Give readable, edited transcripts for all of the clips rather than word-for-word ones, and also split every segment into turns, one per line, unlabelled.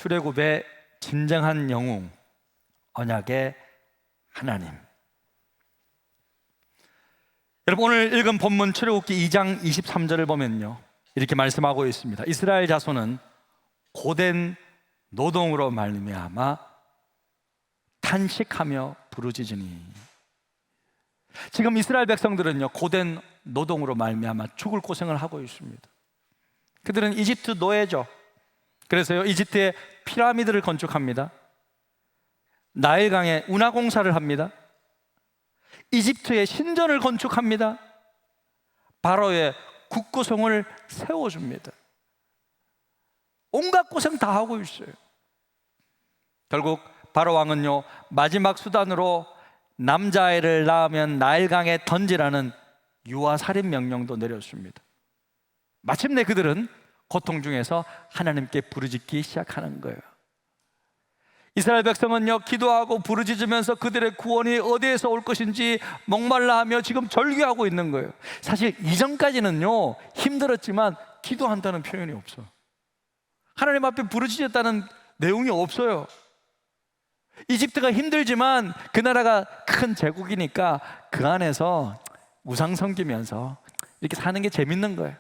출애굽의 진정한 영웅, 언약의 하나님. 여러분, 오늘 읽은 본문 출애굽기 2장 23절을 보면요, 이렇게 말씀하고 있습니다. 이스라엘 자손은 고된 노동으로 말미암아 탄식하며 부르짖으니. 지금 이스라엘 백성들은요, 고된 노동으로 말미암아 죽을 고생을 하고 있습니다. 그들은 이집트 노예죠. 그래서요, 이집트에 피라미드를 건축합니다. 나일강에 운하공사를 합니다. 이집트에 신전을 건축합니다. 바로의 국고성을 세워줍니다. 온갖 고생 다 하고 있어요. 결국 바로 왕은요, 마지막 수단으로 남자아이를 낳으면 나일강에 던지라는 유아살인 명령도 내렸습니다. 마침내 그들은 고통 중에서 하나님께 부르짖기 시작하는 거예요. 이스라엘 백성은요, 기도하고 부르짖으면서 그들의 구원이 어디에서 올 것인지 목말라 하며 지금 절규하고 있는 거예요. 사실 이전까지는요, 힘들었지만 기도한다는 표현이 없어요. 하나님 앞에 부르짖었다는 내용이 없어요. 이집트가 힘들지만 그 나라가 큰 제국이니까 그 안에서 우상 섬기면서 이렇게 사는 게 재밌는 거예요.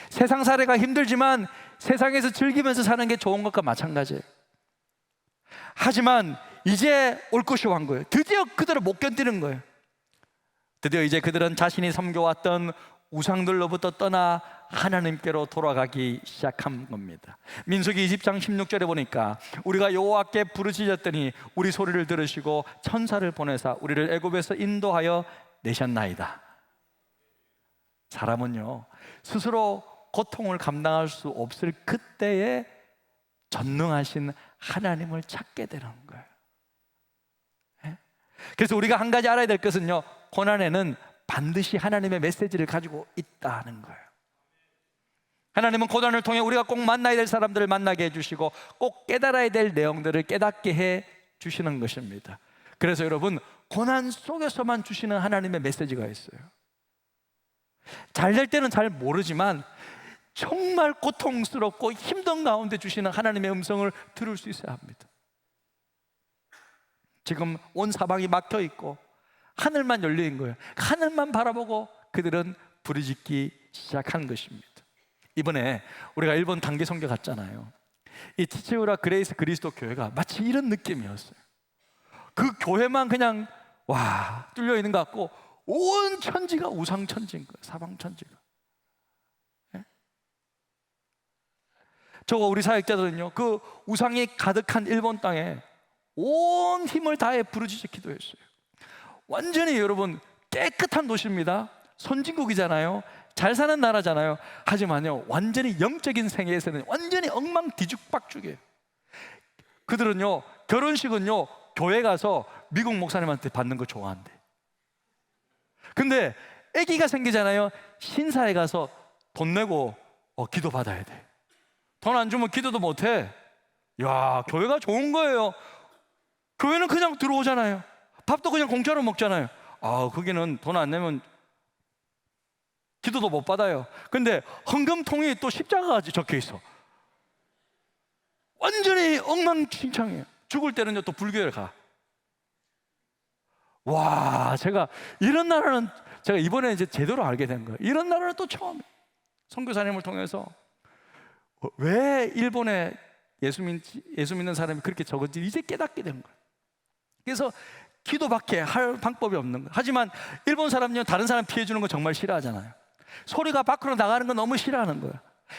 세상 살이가 힘들지만 세상에서 즐기면서 사는 게 좋은 것과 마찬가지예요. 하지만 이제 올 것이 온 거예요. 드디어 그들을 못 견디는 거예요. 드디어 이제 그들은 자신이 섬겨왔던 우상들로부터 떠나 하나님께로 돌아가기 시작한 겁니다. 민수기 20장 16절에 보니까 우리가 여호와께 부르짖었더니 우리 소리를 들으시고 천사를 보내사 우리를 애굽에서 인도하여 내셨나이다. 사람은요, 스스로 고통을 감당할 수 없을 그때에 전능하신 하나님을 찾게 되는 거예요. 그래서 우리가 한 가지 알아야 될 것은요, 고난에는 반드시 하나님의 메시지를 가지고 있다는 거예요. 하나님은 고난을 통해 우리가 꼭 만나야 될 사람들을 만나게 해주시고 꼭 깨달아야 될 내용들을 깨닫게 해 주시는 것입니다. 그래서 여러분, 고난 속에서만 주시는 하나님의 메시지가 있어요. 잘 될 때는 잘 모르지만 정말 고통스럽고 힘든 가운데 주시는 하나님의 음성을 들을 수 있어야 합니다. 지금 온 사방이 막혀 있고 하늘만 열려 있는 거예요. 하늘만 바라보고 그들은 부르짖기 시작한 것입니다. 이번에 우리가 일본 단기 선교 갔잖아요. 이 티치우라 그레이스 그리스도 교회가 마치 이런 느낌이었어요. 그 교회만 그냥 와 뚫려 있는 것 같고 온 천지가 우상 천지인 거예요. 사방 천지가. 저거 우리 사역자들은요, 그 우상이 가득한 일본 땅에 온 힘을 다해 부르짖어 기도했어요. 완전히 여러분 깨끗한 도시입니다. 선진국이잖아요. 잘 사는 나라잖아요. 하지만요, 완전히 영적인 세계에서는 완전히 엉망뒤죽박죽이에요. 그들은요, 결혼식은요, 교회 가서 미국 목사님한테 받는 거 좋아한대. 근데 아기가 생기잖아요. 신사에 가서 돈 내고 기도 받아야 돼. 돈 안 주면 기도도 못해. 야, 교회가 좋은 거예요. 교회는 그냥 들어오잖아요. 밥도 그냥 공짜로 먹잖아요. 거기는 돈 안 내면 기도도 못 받아요. 근데 헌금통이 또 십자가가 적혀 있어. 완전히 엉망진창이에요. 죽을 때는요, 또 불교에 가. 와, 제가 이런 나라는 제가 이번에 이제 제대로 알게 된 거예요. 이런 나라는 또 처음 선교사님을 통해서 왜 일본에 예수 믿는 사람이 그렇게 적은지 이제 깨닫게 된 거예요. 그래서 기도밖에 할 방법이 없는 거예요. 하지만 일본 사람은요, 다른 사람 피해 주는 거 정말 싫어하잖아요. 소리가 밖으로 나가는 거 너무 싫어하는 거예요.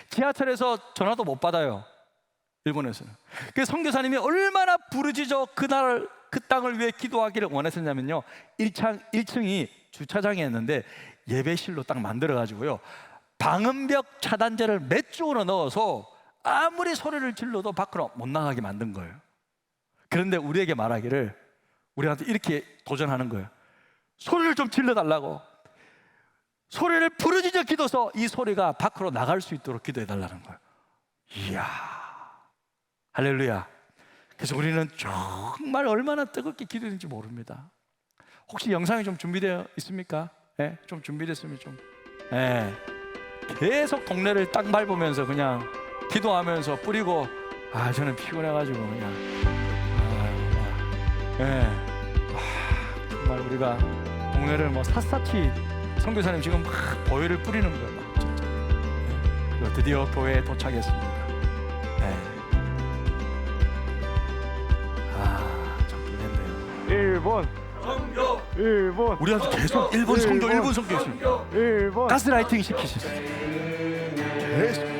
지하철에서 전화도 못 받아요, 일본에서는. 그래서 선교사님이 얼마나 부르짖어 그날 그 땅을 위해 기도하기를 원했었냐면요, 1층이 주차장이었는데 예배실로 딱 만들어가지고요, 방음벽 차단제를 몇 쪽으로 넣어서 아무리 소리를 질러도 밖으로 못 나가게 만든 거예요. 그런데 우리에게 말하기를, 우리한테 이렇게 도전하는 거예요. 소리를 좀 질러달라고. 소리를 부르짖어 기도서 이 소리가 밖으로 나갈 수 있도록 기도해달라는 거예요. 이야, 할렐루야. 그래서 우리는 정말 얼마나 뜨겁게 기도했는지 모릅니다. 혹시 영상이 좀 준비되어 있습니까? 네, 좀 준비됐으면 좀. 네. 계속 동네를 딱 밟으면서 그냥 기도하면서 뿌리고 저는 피곤해가지고 그냥 정말 우리가 동네를 뭐 샅샅이 선교사님 지금 막 보혈을 뿌리는 거예요. 막 진짜. 그리고 드디어 교회에 도착했습니다. 참 좋겠네요.
일본
선교.
일본
우리한테 계속 일본 선교, 일본 선교 했습니다.
일본
가스라이팅 시키셨어요. 계속.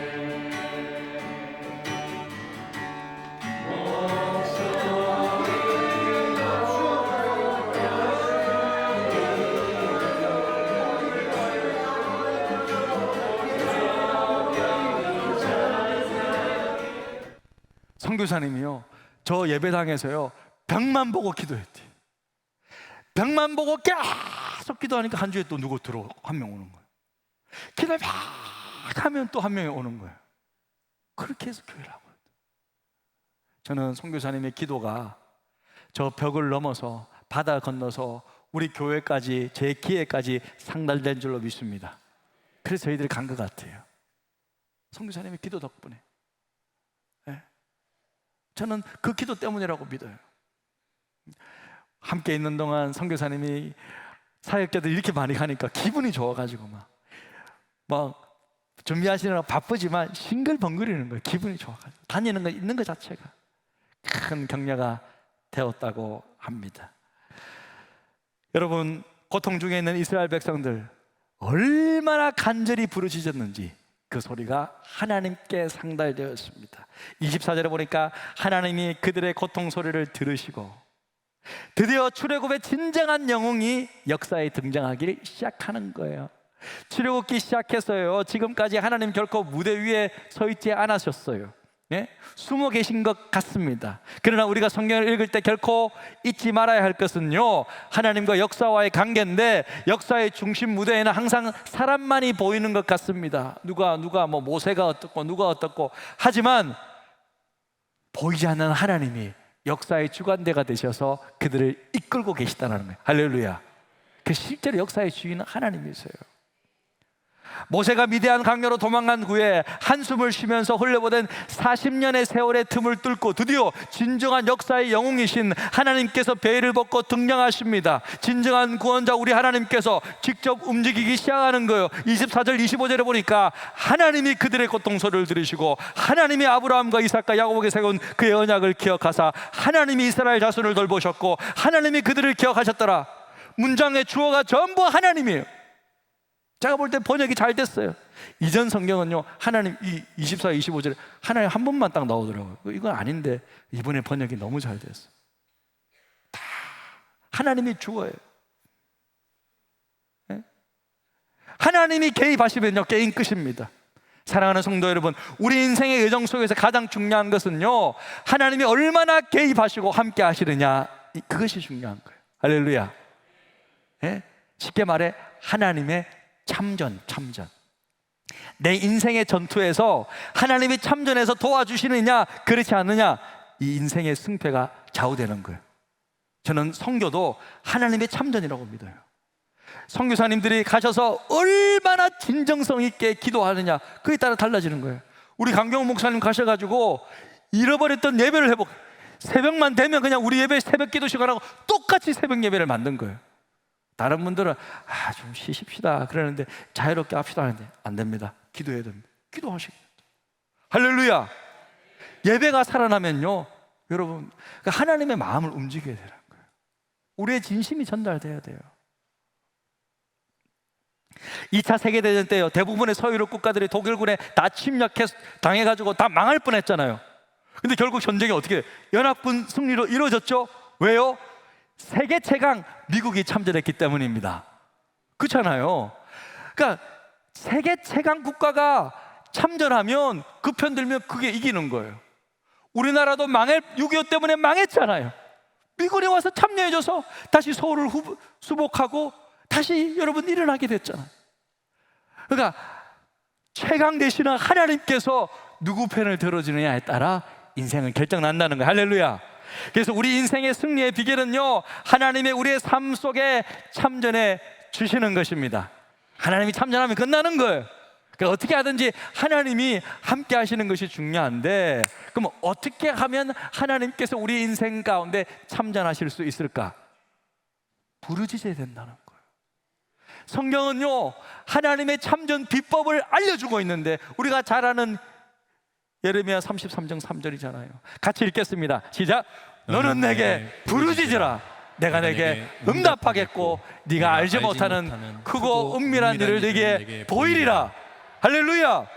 선교사님이요, 저 예배당에서요 벽만 보고 기도했대. 벽만 보고 계속 기도하니까 한 주에 또 누구 한 명 오는 거예요. 기도 막 하면 또 한 명이 오는 거예요. 그렇게 해서 교회를 하고 있어요. 저는 선교사님의 기도가 저 벽을 넘어서 바다 건너서 우리 교회까지, 제 기회까지 상달된 줄로 믿습니다. 그래서 저희들이 간 것 같아요. 선교사님의 기도 덕분에. 저는 그 기도 때문이라고 믿어요. 함께 있는 동안 선교사님이 사역자들 이렇게 많이 가니까 기분이 좋아가지고 막 준비하시느라 바쁘지만 싱글벙글이는 거예요. 기분이 좋아가지고 다니는 거 있는 것 자체가 큰 격려가 되었다고 합니다. 여러분, 고통 중에 있는 이스라엘 백성들 얼마나 간절히 부르짖었는지 그 소리가 하나님께 상달되었습니다. 24절에 보니까 하나님이 그들의 고통 소리를 들으시고 드디어 출애굽의 진정한 영웅이 역사에 등장하기 시작하는 거예요. 출애굽기 시작해서요, 지금까지 하나님 결코 무대 위에 서 있지 않으셨어요. 숨어 계신 것 같습니다. 그러나 우리가 성경을 읽을 때 결코 잊지 말아야 할 것은요, 하나님과 역사와의 관계인데 역사의 중심 무대에는 항상 사람만이 보이는 것 같습니다. 누가 뭐 모세가 어떻고 누가 어떻고 하지만 보이지 않는 하나님이 역사의 주관대가 되셔서 그들을 이끌고 계시다는 거예요. 할렐루야. 그 실제로 역사의 주인은 하나님이세요. 모세가 미디안 강요로 도망간 후에 한숨을 쉬면서 흘려보낸 40년의 세월의 틈을 뚫고 드디어 진정한 역사의 영웅이신 하나님께서 베일을 벗고 등장하십니다. 진정한 구원자 우리 하나님께서 직접 움직이기 시작하는 거예요. 24절 25절에 보니까 하나님이 그들의 고통 소리를 들으시고 하나님이 아브라함과 이삭과 야곱에게 세운 그의 언약을 기억하사 하나님이 이스라엘 자손을 돌보셨고 하나님이 그들을 기억하셨더라. 문장의 주어가 전부 하나님이에요. 제가 볼 때 번역이 잘 됐어요. 이전 성경은요, 하나님, 24, 25절에 하나님 한 번만 딱 나오더라고요. 이건 아닌데 이번에 번역이 너무 잘 됐어요. 다 하나님이 주어예요. 하나님이 개입하시면요, 게임 끝입니다. 사랑하는 성도 여러분, 우리 인생의 여정 속에서 가장 중요한 것은요, 하나님이 얼마나 개입하시고 함께 하시느냐, 그것이 중요한 거예요. 할렐루야. 쉽게 말해 하나님의 참전. 내 인생의 전투에서 하나님이 참전해서 도와주시느냐 그렇지 않느냐, 이 인생의 승패가 좌우되는 거예요. 저는 선교도 하나님의 참전이라고 믿어요. 선교사님들이 가셔서 얼마나 진정성 있게 기도하느냐, 그에 따라 달라지는 거예요. 우리 강경훈 목사님 가셔가지고 잃어버렸던 예배를 회복, 새벽만 되면 그냥 우리 예배 새벽 기도 시간하고 똑같이 새벽 예배를 만든 거예요. 다른 분들은 좀 쉬십시다 그러는데, 자유롭게 합시다 하는데 안 됩니다. 기도해야 됩니다. 기도하시겠다. 할렐루야. 예배가 살아나면요, 여러분, 하나님의 마음을 움직여야 되는 거예요. 우리의 진심이 전달돼야 돼요. 2차 세계대전 때요, 대부분의 서유럽 국가들이 독일군에 다 당해가지고 다 망할 뻔했잖아요. 근데 결국 전쟁이 어떻게 연합군 승리로 이루어졌죠? 왜요? 세계 최강 미국이 참전했기 때문입니다. 그렇잖아요. 그러니까 세계 최강 국가가 참전하면 그 편 들면 그게 이기는 거예요. 우리나라도 6.25 때문에 망했잖아요. 미군이 와서 참여해줘서 다시 서울을 수복하고 다시 여러분 일어나게 됐잖아요. 그러니까 최강 되시는 하나님께서 누구 편을 들어주느냐에 따라 인생은 결정난다는 거예요. 할렐루야. 그래서 우리 인생의 승리의 비결은요, 하나님의 우리의 삶 속에 참전해 주시는 것입니다. 하나님이 참전하면 끝나는 거예요. 그러니까 어떻게 하든지 하나님이 함께 하시는 것이 중요한데, 그럼 어떻게 하면 하나님께서 우리 인생 가운데 참전하실 수 있을까? 부르짖어야 된다는 거예요. 성경은요, 하나님의 참전 비법을 알려주고 있는데, 우리가 잘 아는 예레미야 33장 3절이잖아요. 같이 읽겠습니다. 시작. 너는 내게 부르짖으라. 내가 내게 응답하겠고 네가 알지 못하는 크고 은밀한 일을 네게 보이리라. 할렐루야.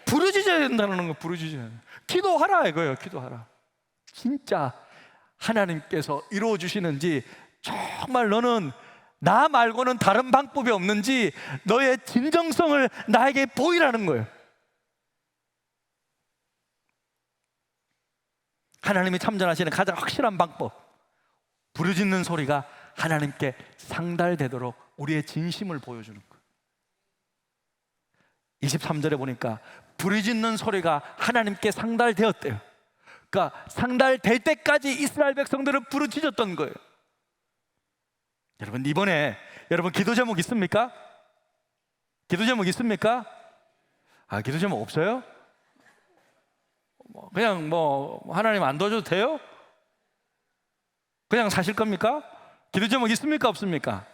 부르짖어야 된다는 거. 부르짖어야 돼. 기도하라 이거예요. 기도하라. 진짜 하나님께서 이루어 주시는지, 정말 너는 나 말고는 다른 방법이 없는지 너의 진정성을 나에게 보이라는 거예요. 하나님이 참전하시는 가장 확실한 방법, 부르짖는 소리가 하나님께 상달되도록 우리의 진심을 보여주는 거예요. 23절에 보니까 부르짖는 소리가 하나님께 상달되었대요. 그러니까 상달될 때까지 이스라엘 백성들은 부르짖었던 거예요. 여러분, 이번에 여러분 기도 제목 있습니까? 기도 제목 있습니까? 기도 제목 없어요? 그냥 하나님 안 도와줘도 돼요? 그냥 사실 겁니까? 기도 제목 있습니까? 없습니까?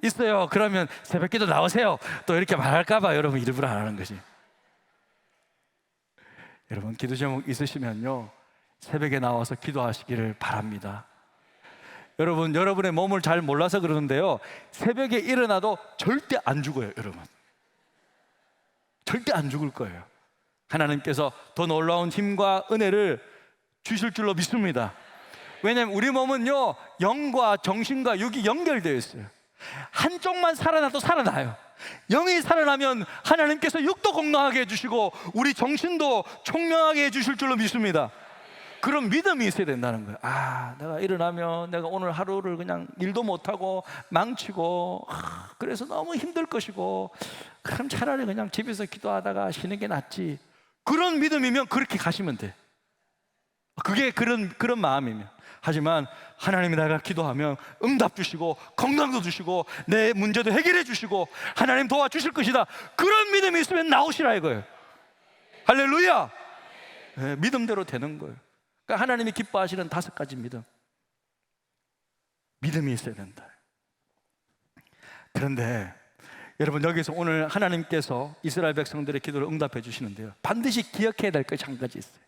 있어요. 그러면 새벽 기도 나오세요. 또 이렇게 말할까봐 여러분 일부러 안 하는 거지. 여러분, 기도 제목 있으시면요, 새벽에 나와서 기도하시기를 바랍니다. 여러분, 여러분의 몸을 잘 몰라서 그러는데요, 새벽에 일어나도 절대 안 죽어요. 여러분, 절대 안 죽을 거예요. 하나님께서 더 놀라운 힘과 은혜를 주실 줄로 믿습니다. 왜냐하면 우리 몸은요, 영과 정신과 육이 연결되어 있어요. 한쪽만 살아나도 살아나요. 영이 살아나면 하나님께서 육도 건강하게 해주시고 우리 정신도 총명하게 해주실 줄로 믿습니다. 그런 믿음이 있어야 된다는 거예요. 내가 일어나면 내가 오늘 하루를 그냥 일도 못하고 망치고 그래서 너무 힘들 것이고, 그럼 차라리 그냥 집에서 기도하다가 쉬는 게 낫지. 그런 믿음이면 그렇게 가시면 돼. 그게 그런 마음이면. 하지만 하나님이 내가 기도하면 응답 주시고 건강도 주시고 내 문제도 해결해 주시고 하나님 도와주실 것이다, 그런 믿음이 있으면 나오시라 이거예요. 할렐루야. 네, 믿음대로 되는 거예요. 그러니까 하나님이 기뻐하시는 5가지 믿음이 있어야 된다. 그런데 여러분, 여기서 오늘 하나님께서 이스라엘 백성들의 기도를 응답해 주시는데요, 반드시 기억해야 될 것이 한 가지 있어요.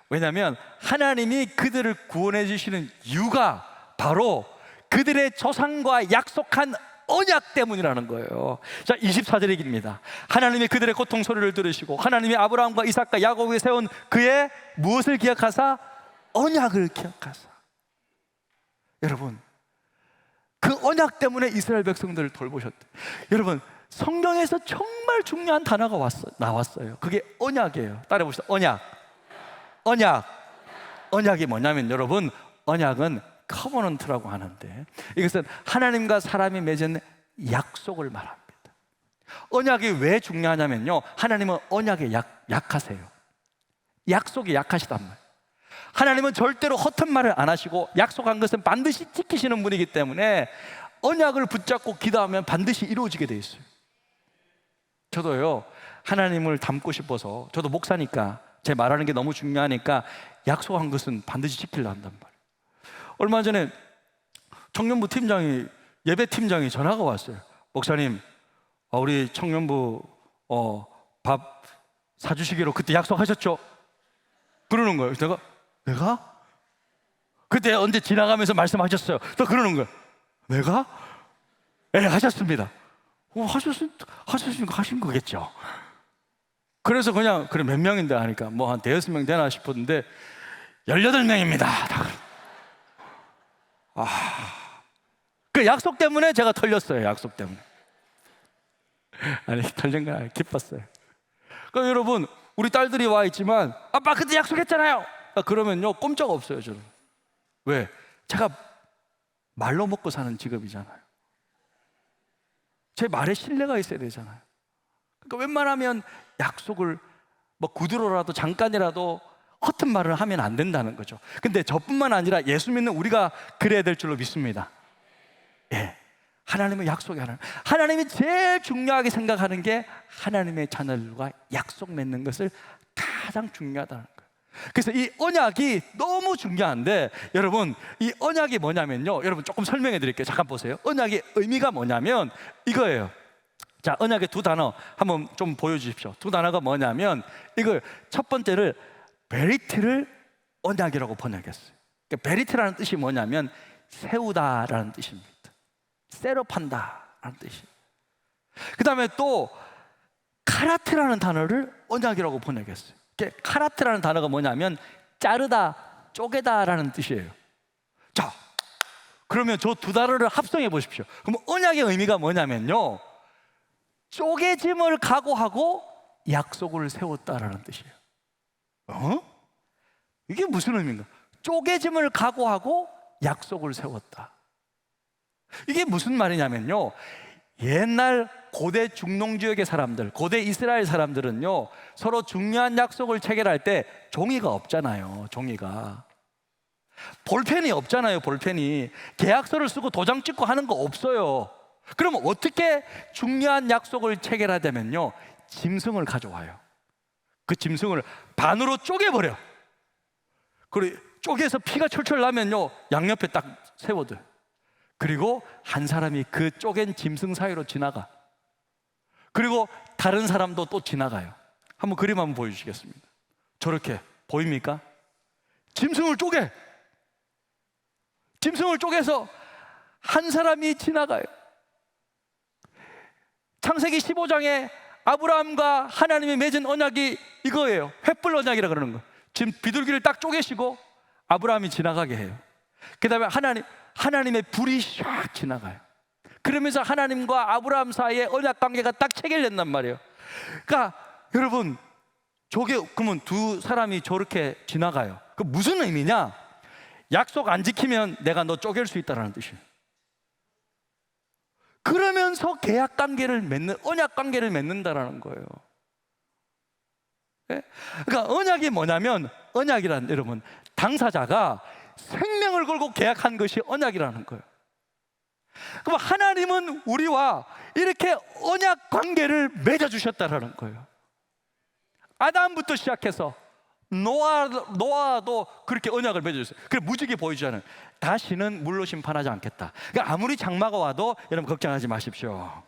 왜냐하면 하나님이 그들을 구원해 주시는 이유가 바로 그들의 조상과 약속한 언약 때문이라는 거예요. 자, 24절입니다. 하나님이 그들의 고통 소리를 들으시고 하나님이 아브라함과 이삭과 야곱에게 세운 그의 무엇을 기억하사? 언약을 기억하사. 여러분, 그 언약 때문에 이스라엘 백성들을 돌보셨대요. 여러분, 성경에서 정말 중요한 단어가 나왔어요. 그게 언약이에요. 따라해 봅시다. 언약이 뭐냐면, 여러분, 언약은 커버넌트라고 하는데, 이것은 하나님과 사람이 맺은 약속을 말합니다. 언약이 왜 중요하냐면요, 하나님은 언약에 약하세요. 약속에 약하시단 말이에요. 하나님은 절대로 허튼 말을 안 하시고 약속한 것은 반드시 지키시는 분이기 때문에 언약을 붙잡고 기도하면 반드시 이루어지게 돼 있어요. 저도요, 하나님을 닮고 싶어서, 저도 목사니까 제 말하는 게 너무 중요하니까 약속한 것은 반드시 지키려 한단 말이에요. 얼마 전에 청년부 팀장이, 예배 팀장이 전화가 왔어요. 목사님, 우리 청년부 밥 사주시기로 그때 약속하셨죠? 그러는 거예요. 내가? 그때 언제 지나가면서 말씀하셨어요. 또 그러는 거예요. 내가? 네, 하셨습니다. 하셨으니까 하신 거겠죠. 그래서 그냥, 그래 몇 명인데 하니까 한 5명 되나 싶었는데 18명입니다. 그 약속 때문에 제가 털렸어요. 약속 때문에. 아니, 털린 건 아니에요. 기뻤어요. 그러니까 여러분, 우리 딸들이 와 있지만 아빠 그때 약속했잖아요. 그러면요, 꼼짝 없어요, 저는. 왜? 제가 말로 먹고 사는 직업이잖아요. 제 말에 신뢰가 있어야 되잖아요. 그러니까 웬만하면 약속을 구두로라도 잠깐이라도 허튼 말을 하면 안 된다는 거죠. 근데 저뿐만 아니라 예수 믿는 우리가 그래야 될 줄로 믿습니다. 예, 하나님의 약속이 하나님이 제일 중요하게 생각하는 게 하나님의 자녀들과 약속 맺는 것을 가장 중요하다는 거예요. 그래서 이 언약이 너무 중요한데, 여러분 이 언약이 뭐냐면요, 여러분 조금 설명해 드릴게요. 잠깐 보세요. 언약의 의미가 뭐냐면 이거예요. 자, 언약의 두 단어 한번 좀 보여주십시오. 두 단어가 뭐냐면, 이걸 첫 번째를 베리트를 언약이라고 번역했어요. 그러니까 베리트라는 뜻이 뭐냐면 세우다라는 뜻입니다. 셋업 한다라는 뜻이에요. 그 다음에 또 카라트라는 단어를 언약이라고 번역했어요. 카라트라는 단어가 뭐냐면 자르다, 쪼개다라는 뜻이에요. 자, 그러면 저 두 단어를 합성해 보십시오. 그럼 언약의 의미가 뭐냐면요, 쪼개짐을 각오하고 약속을 세웠다라는 뜻이에요. 이게 무슨 의미인가? 쪼개짐을 각오하고 약속을 세웠다. 이게 무슨 말이냐면요, 옛날 고대 중동 지역의 사람들, 고대 이스라엘 사람들은요, 서로 중요한 약속을 체결할 때 종이가 없잖아요. 종이가 볼펜이 없잖아요. 볼펜이 계약서를 쓰고 도장 찍고 하는 거 없어요. 그럼 어떻게 중요한 약속을 체결하냐면요, 짐승을 가져와요. 그 짐승을 반으로 쪼개버려. 그리고 쪼개서 피가 철철 나면요, 양옆에 딱 세워둬요. 그리고 한 사람이 그 쪼갠 짐승 사이로 지나가. 그리고 다른 사람도 또 지나가요. 한번 그림 한번 보여주시겠습니다. 저렇게 보입니까? 짐승을 쪼개. 짐승을 쪼개서 한 사람이 지나가요. 창세기 15장에 아브라함과 하나님이 맺은 언약이 이거예요. 횃불 언약이라 그러는 거예요. 지금 비둘기를 딱 쪼개시고 아브라함이 지나가게 해요. 그 다음에 하나님의 불이 샥 지나가요. 그러면서 하나님과 아브라함 사이에 언약 관계가 딱 체결된단 말이에요. 그러니까 여러분, 저게 그러면 두 사람이 저렇게 지나가요. 그 무슨 의미냐? 약속 안 지키면 내가 너 쪼갤 수 있다는 뜻이에요. 그러면서 계약 관계를 맺는, 언약 관계를 맺는다라는 거예요. 네? 그러니까 언약이 뭐냐면, 언약이란, 여러분, 당사자가 생명을 걸고 계약한 것이 언약이라는 거예요. 그럼 하나님은 우리와 이렇게 언약 관계를 맺어주셨다라는 거예요. 아담부터 시작해서 노아도 그렇게 언약을 맺어줬어요. 그래 무지개 보여주잖아요. 다시는 물로 심판하지 않겠다. 그러니까 아무리 장마가 와도 여러분 걱정하지 마십시오.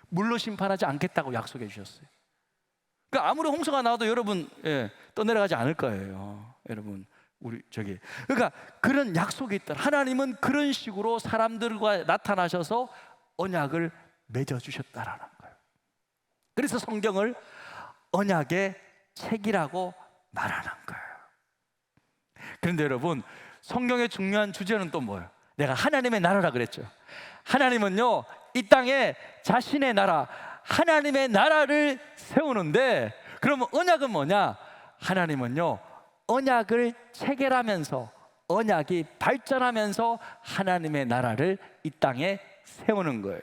물로 심판하지 않겠다고 약속해 주셨어요. 그러니까 아무리 홍수가 나와도 여러분 떠내려가지 않을 거예요. 여러분 그러니까 그런 약속이 있다. 하나님은 그런 식으로 사람들과 나타나셔서 언약을 맺어주셨다라는 거예요. 그래서 성경을 언약의 책이라고 말하는 거예요. 그런데 여러분, 성경의 중요한 주제는 또 뭐예요? 내가 하나님의 나라라 그랬죠. 하나님은요, 이 땅에 자신의 나라, 하나님의 나라를 세우는데, 그러면 언약은 뭐냐? 하나님은요, 언약을 체결하면서 언약이 발전하면서 하나님의 나라를 이 땅에 세우는 거예요.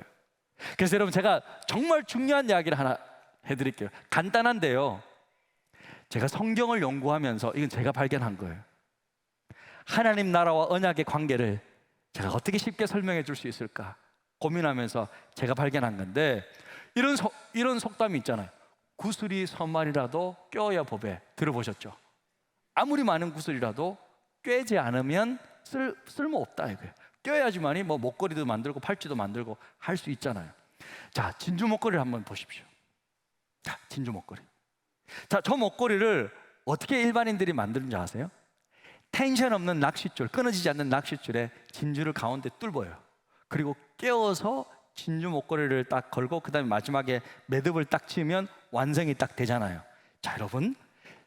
그래서 여러분, 제가 정말 중요한 이야기를 하나 해드릴게요. 간단한데요, 제가 성경을 연구하면서 이건 제가 발견한 거예요. 하나님 나라와 언약의 관계를 제가 어떻게 쉽게 설명해 줄 수 있을까 고민하면서 제가 발견한 건데, 이런 속담이 있잖아요. 구슬이 서말이라도 껴야 법에. 들어보셨죠? 아무리 많은 구슬이라도 꿰지 않으면 쓸모없다 이거예요. 껴야지만이 뭐 목걸이도 만들고 팔찌도 만들고 할 수 있잖아요. 자, 진주 목걸이를 한번 보십시오. 자, 진주 목걸이. 자, 저 목걸이를 어떻게 일반인들이 만드는지 아세요? 텐션 없는 낚싯줄, 끊어지지 않는 낚싯줄에 진주를 가운데 뚫어요. 그리고 끼워서 진주 목걸이를 딱 걸고 그 다음에 마지막에 매듭을 딱 치면 완성이 딱 되잖아요. 자, 여러분,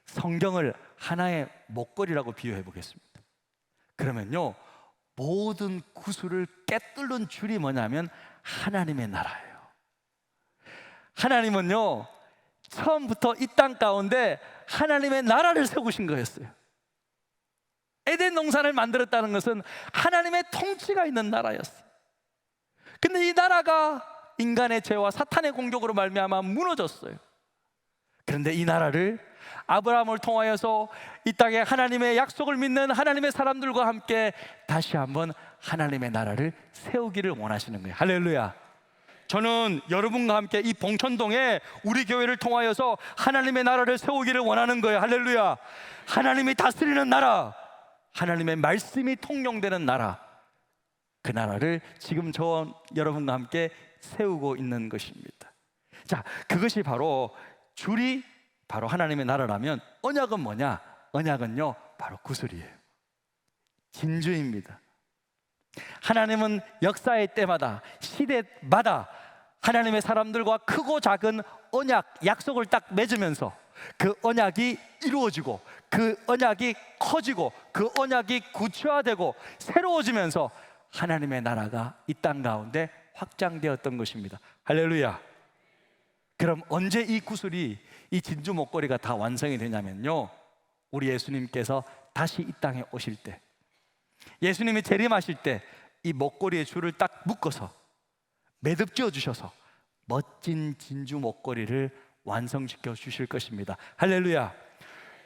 성경을 하나의 목걸이라고 비유해 보겠습니다. 그러면요, 모든 구슬을 깨뚫는 줄이 뭐냐면 하나님의 나라예요. 하나님은요, 처음부터 이 땅 가운데 하나님의 나라를 세우신 거였어요. 에덴 동산을 만들었다는 것은 하나님의 통치가 있는 나라였어요. 근데 이 나라가 인간의 죄와 사탄의 공격으로 말미암아 무너졌어요. 그런데 이 나라를 아브라함을 통하여서 이 땅에 하나님의 약속을 믿는 하나님의 사람들과 함께 다시 한번 하나님의 나라를 세우기를 원하시는 거예요. 할렐루야. 저는 여러분과 함께 이 봉천동에 우리 교회를 통하여서 하나님의 나라를 세우기를 원하는 거예요. 할렐루야. 하나님이 다스리는 나라, 하나님의 말씀이 통용되는 나라, 그 나라를 지금 저 여러분과 함께 세우고 있는 것입니다. 자, 그것이 바로 줄이 바로 하나님의 나라라면 언약은 뭐냐? 언약은요, 바로 구슬이에요. 진주입니다. 하나님은 역사의 때마다, 시대마다 하나님의 사람들과 크고 작은 언약, 약속을 딱 맺으면서 그 언약이 이루어지고 그 언약이 커지고 그 언약이 구체화되고 새로워지면서 하나님의 나라가 이 땅 가운데 확장되었던 것입니다. 할렐루야. 그럼 언제 이 구슬이, 이 진주 목걸이가 다 완성이 되냐면요, 우리 예수님께서 다시 이 땅에 오실 때, 예수님이 재림하실 때 이 목걸이의 줄을 딱 묶어서 매듭지어 주셔서 멋진 진주 목걸이를 완성시켜 주실 것입니다. 할렐루야.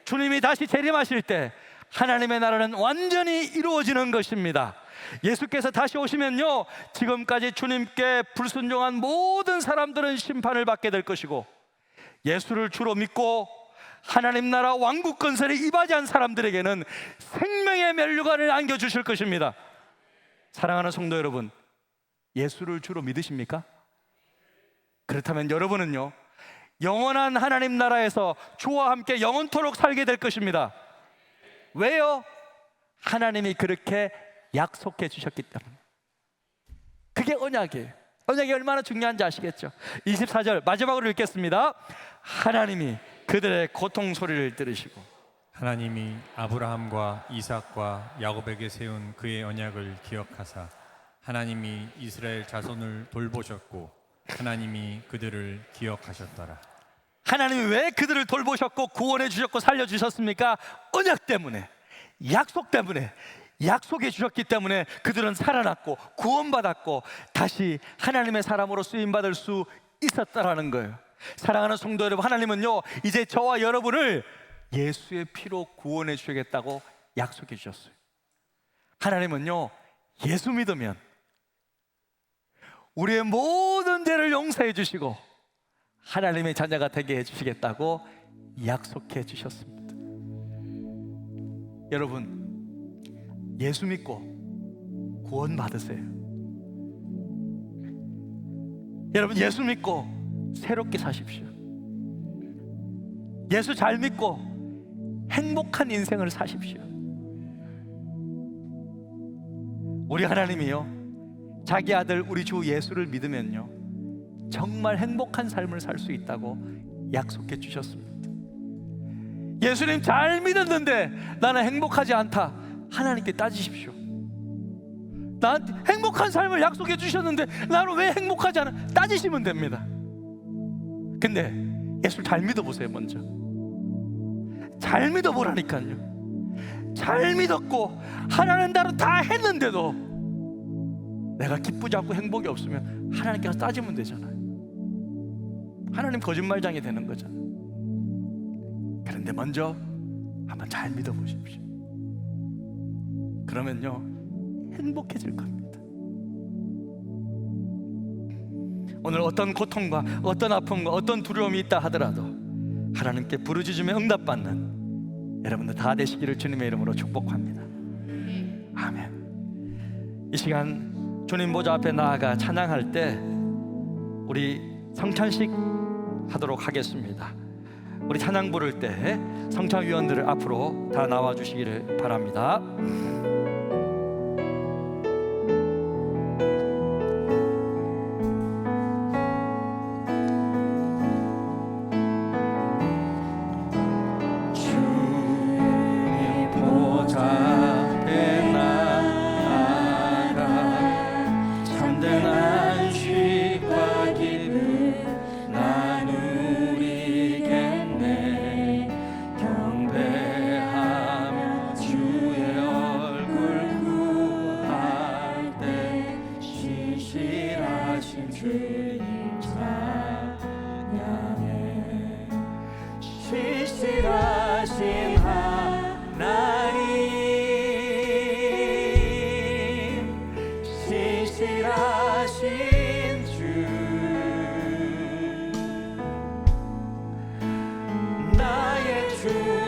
주님이 다시 재림하실 때 하나님의 나라는 완전히 이루어지는 것입니다. 예수께서 다시 오시면요, 지금까지 주님께 불순종한 모든 사람들은 심판을 받게 될 것이고, 예수를 주로 믿고 하나님 나라 왕국 건설에 이바지한 사람들에게는 생명의 면류관을 안겨주실 것입니다. 사랑하는 성도 여러분, 예수를 주로 믿으십니까? 그렇다면 여러분은요, 영원한 하나님 나라에서 주와 함께 영원토록 살게 될 것입니다. 왜요? 하나님이 그렇게 약속해 주셨기 때문에. 그게 언약이에요. 언약이 얼마나 중요한지 아시겠죠? 24절 마지막으로 읽겠습니다. 하나님이 그들의 고통 소리를 들으시고,
하나님이 아브라함과 이삭과 야곱에게 세운 그의 언약을 기억하사 하나님이 이스라엘 자손을 돌보셨고 하나님이 그들을 기억하셨더라.
하나님이 왜 그들을 돌보셨고 구원해 주셨고 살려 주셨습니까? 언약 때문에, 약속 때문에. 약속해 주셨기 때문에 그들은 살아났고 구원받았고 다시 하나님의 사람으로 쓰임받을 수 있었다라는 거예요. 사랑하는 성도 여러분, 하나님은요, 이제 저와 여러분을 예수의 피로 구원해 주시겠다고 약속해 주셨어요. 하나님은요, 예수 믿으면 우리의 모든 죄를 용서해 주시고 하나님의 자녀가 되게 해 주시겠다고 약속해 주셨습니다. 여러분, 예수 믿고 구원 받으세요. 여러분, 예수 믿고 새롭게 사십시오. 예수 잘 믿고 행복한 인생을 사십시오. 우리 하나님이요, 자기 아들 우리 주 예수를 믿으면요, 정말 행복한 삶을 살 수 있다고 약속해 주셨습니다. 예수님 잘 믿었는데 나는 행복하지 않다, 하나님께 따지십시오. 나한테 행복한 삶을 약속해 주셨는데 나는 왜 행복하지 않아? 따지시면 됩니다. 근데 예수를 잘 믿어보세요. 먼저 잘 믿어보라니까요. 잘 믿었고 하나님 나로 다 했는데도 내가 기쁘지 않고 행복이 없으면 하나님께 가서 따지면 되잖아요. 하나님 거짓말장이 되는 거잖아요. 그런데 먼저 한번 잘 믿어보십시오. 그러면요, 행복해질 겁니다. 오늘 어떤 고통과 어떤 아픔과 어떤 두려움이 있다 하더라도 하나님께 부르짖으며 응답받는 여러분들 다 되시기를 주님의 이름으로 축복합니다. 아멘. 이 시간 주님 보좌 앞에 나아가 찬양할 때 우리 성찬식 하도록 하겠습니다. 우리 찬양 부를 때 성찬위원들을 앞으로 다 나와 주시기를 바랍니다.
경배하며 주의
신실하신 하나님, 신실하신 주, 나의 주